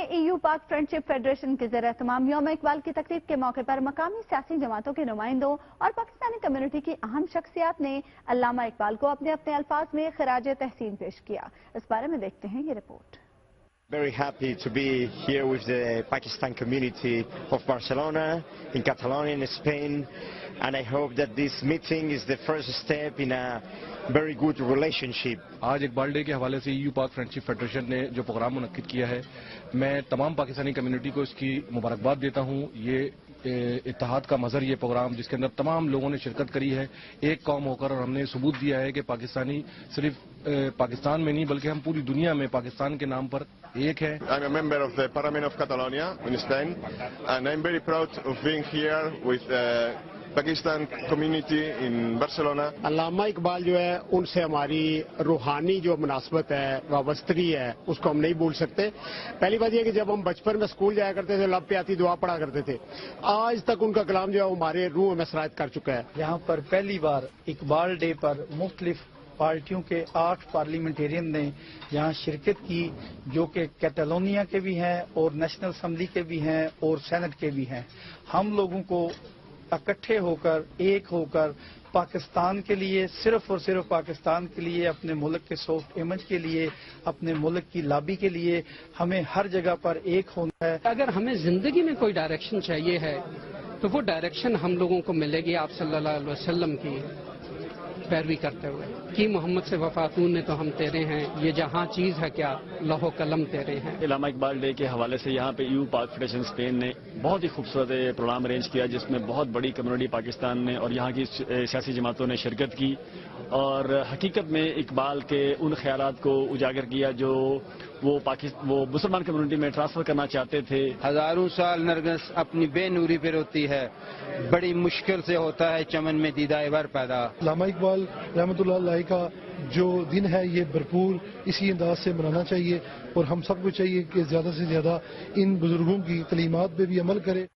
EU पाक friendship federation के ज़रिए तमाम यौम इकबाल की तकरीब के मौके पर मकामी सियासी जमातों के नुमाइंदों और पाकिस्तानी कम्युनिटी की अहम शख्सियात ने अल्लामा इकबाल को अपने अपने अल्फाज में खराज तहसीन पेश किया। इस बारे में देखते हैं ये report. Very happy to be here with the Pakistan community of Barcelona, in Catalonia, in Spain, and I hope that this meeting is the first step in a very good relationship. आज Iqbal day के हवाले से EU पाक friendship federation ने जो programme मुनक्किद किया है, मैं तमाम पाकिस्तानी कम्युनिटी को इसकी मुबारकबाद देता हूँ। ये इत्तेहाद का मज़हर ये प्रोग्राम जिसके अंदर तमाम लोगों ने शिरकत करी है एक कौम होकर, और हमने सबूत दिया है कि पाकिस्तानी सिर्फ पाकिस्तान में नहीं बल्कि हम पूरी दुनिया में पाकिस्तान के नाम पर एक है। I'm a member of the Parliament of Catalonia in Spain, and I'm very proud of being here with Pakistan community in Barcelona. अल्लामा इकबाल जो है उनसे हमारी रूहानी जो मुनासबत है, वाबस्तगी है, उसको हम नहीं भूल सकते। पहली बात यह कि जब हम बचपन में स्कूल जाया करते थे, लब पे आती दुआ पढ़ा करते थे, आज तक उनका कलाम जो है हमारे रूह में सरायत कर चुका है। यहाँ पर पहली बार इकबाल डे पर मुख्तलिफ पार्टियों के 8 पार्लियामेंटेरियन ने यहाँ शिरकत की, जो कि कैटलोनिया के भी हैं और नेशनल असम्बली के भी हैं और सेनेट के भी हैं। हम लोगों को इकट्ठे होकर, एक होकर पाकिस्तान के लिए, सिर्फ और सिर्फ पाकिस्तान के लिए, अपने मुल्क के सॉफ्ट इमेज के लिए, अपने मुल्क की लॉबी के लिए हमें हर जगह पर एक होना है। अगर हमें जिंदगी में कोई डायरेक्शन चाहिए है तो वो डायरेक्शन हम लोगों को मिलेगी आप सल्लल्लाहु अलैहि वसल्लम की पैरवी करते हुए कि मोहम्मद से वफातून ने तो हम तेरे हैं, ये जहाँ चीज़ है क्या लौहो कलम तेरे हैं। अल्लामा इकबाल डे के हवाले से यहाँ पे EU पाक फेडरेशन स्पेन ने बहुत ही खूबसूरत प्रोग्राम अरेंज किया, जिसमें बहुत बड़ी कम्युनिटी पाकिस्तान ने और यहाँ की सियासी जमातों ने शिरकत की और हकीकत में इकबाल के उन ख्यालात को उजागर किया जो वो मुसलमान कम्युनिटी में ट्रांसफर करना चाहते थे। हजारों साल नरगिस अपनी बेनूरी पे रोती है, बड़ी मुश्किल से होता है चमन में दीदाए वर पैदा। अल्लामा इकबाल रहमतुल्लाह अलैह का जो दिन है ये भरपूर इसी अंदाज से मनाना चाहिए और हम सबको चाहिए कि ज़्यादा से ज़्यादा इन बुजुर्गों की तलीमात पे भी अमल करें।